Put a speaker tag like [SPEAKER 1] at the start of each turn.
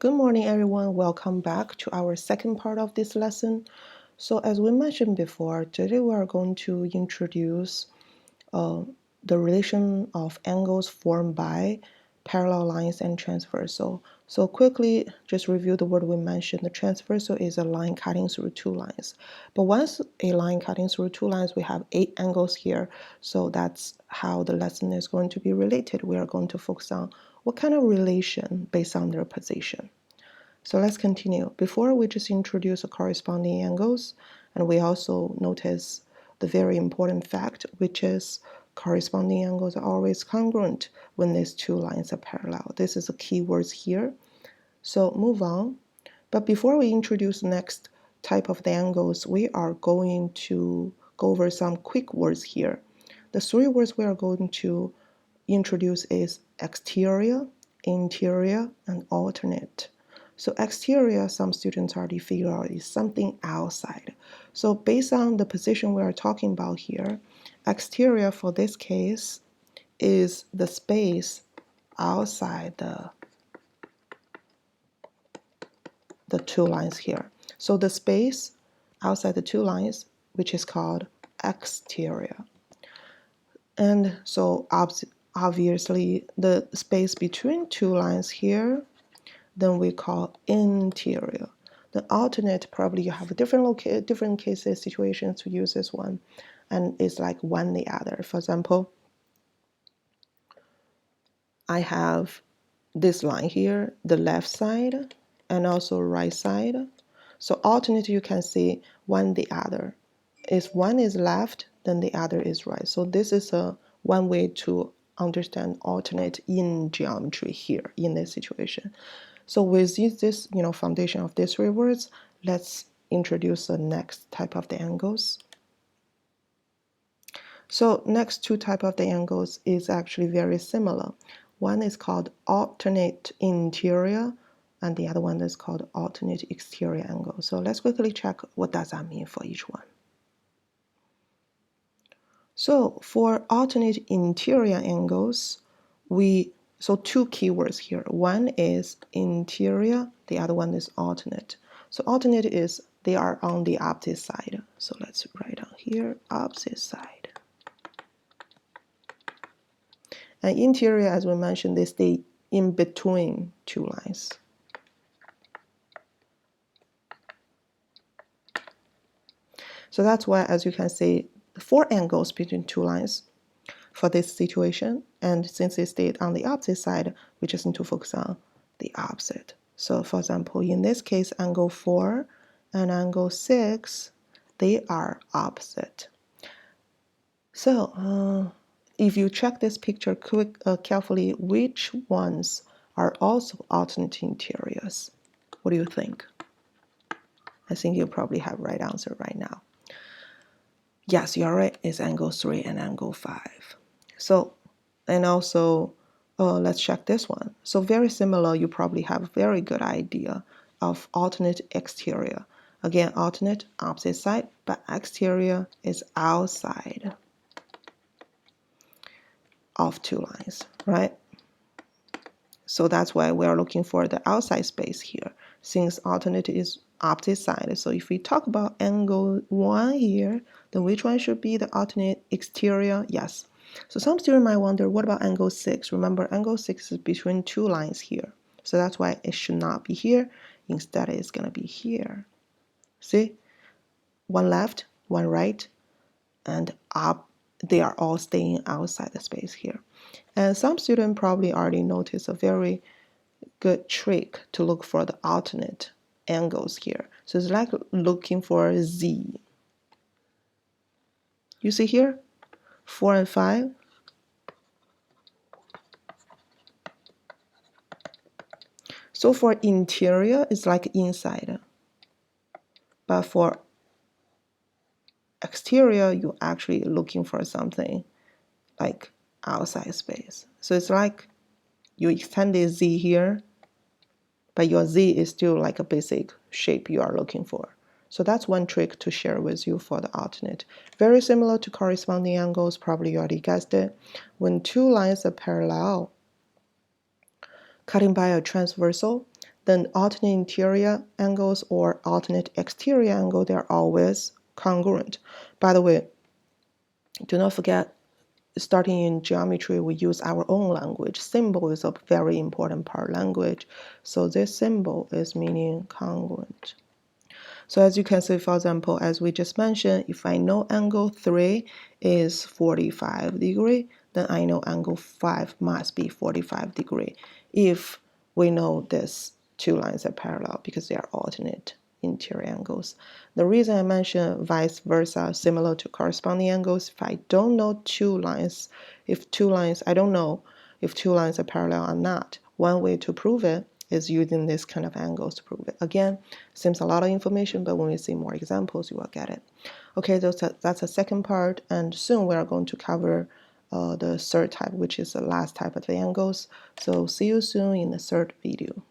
[SPEAKER 1] Good morning, everyone. Welcome back to our second part of this lesson. So as we mentioned before, today we are going to introduce the relation of angles formed by parallel lines and transversal. So quickly, just review the word we mentioned. The transversal is a line cutting through two lines. But once a line cutting through two lines, we have 8 angles here. So that's how the lesson is going to be related. We are going to focus on what kind of relation based on their position. So let's continue. Before we just introduce the corresponding angles, and we also notice the very important fact, which is corresponding angles are always congruent when these two lines are parallel. This is the key words here. So move on. But before we introduce the next type of the angles, we are going to go over some quick words here. The 3 words we are going to introduce is exterior, interior, and alternate. So exterior, some students already figure out, is something outside. So based on the position we are talking about here, exterior for this case is the space outside the two lines here. So the space outside the two lines, which is called exterior. And so obviously the space between two lines here, then we call interior. The alternate, probably you have different cases, situations to use this one, and it's like one the other. For example, I have this line here, the left side, and also right side. So alternate, you can see one the other. If one is left, then the other is right. So this is one way to understand alternate in geometry here in this situation. So with this, foundation of these 3 words, let's introduce the next type of the angles. So next 2 type of the angles is actually very similar. One is called alternate interior, and the other one is called alternate exterior angle. So let's quickly check what does that mean for each one. So for alternate interior angles, so 2 keywords here. One is interior, the other one is alternate. So alternate is they are on the opposite side. So let's write down here, opposite side. And interior, as we mentioned, they stay in between two lines. So that's why, as you can see, 4 angles between two lines for this situation, and since they stayed on the opposite side, we just need to focus on the opposite. So for example, in this case, angle 4 and angle 6, they are opposite. So if you check this picture carefully, which ones are also alternate interiors? What do you think? I think you probably have right answer right now. Yes, you're right, it's angle 3 and angle 5. So, and also, let's check this one. So very similar, you probably have a very good idea of alternate exterior. Again, alternate, opposite side, but exterior is outside of two lines, right? So that's why we are looking for the outside space here, since alternate is opposite side. So if we talk about angle 1 here, then which one should be the alternate exterior? Yes. So some students might wonder, what about angle 6? Remember, angle 6 is between two lines here. So that's why it should not be here. Instead, it's going to be here. See? One left, one right, and up. They are all staying outside the space here. And some students probably already noticed a very good trick to look for the alternate angles here. So it's like looking for Z. You see here, 4 and 5. So for interior, it's like inside. But for exterior, you're actually looking for something like outside space. So it's like you extended Z here, but your Z is still like a basic shape you are looking for. So that's one trick to share with you for the alternate. Very similar to corresponding angles, probably you already guessed it. When two lines are parallel, cutting by a transversal, then alternate interior angles or alternate exterior angle, they're always congruent. By the way, do not forget, starting in geometry, we use our own language. Symbol is a very important part of language. So this symbol is meaning congruent. So as you can see, for example, as we just mentioned, if I know angle 3 is 45 degree, then I know angle 5 must be 45 degree if we know this two lines are parallel because they are alternate interior angles. The reason I mentioned vice versa, similar to corresponding angles, if I don't know I don't know if two lines are parallel or not, one way to prove it is using this kind of angles to prove it. Again, seems a lot of information, but when we see more examples, you will get it. Okay, that's the second part, and soon we are going to cover the third type, which is the last type of the angles. So see you soon in the third video.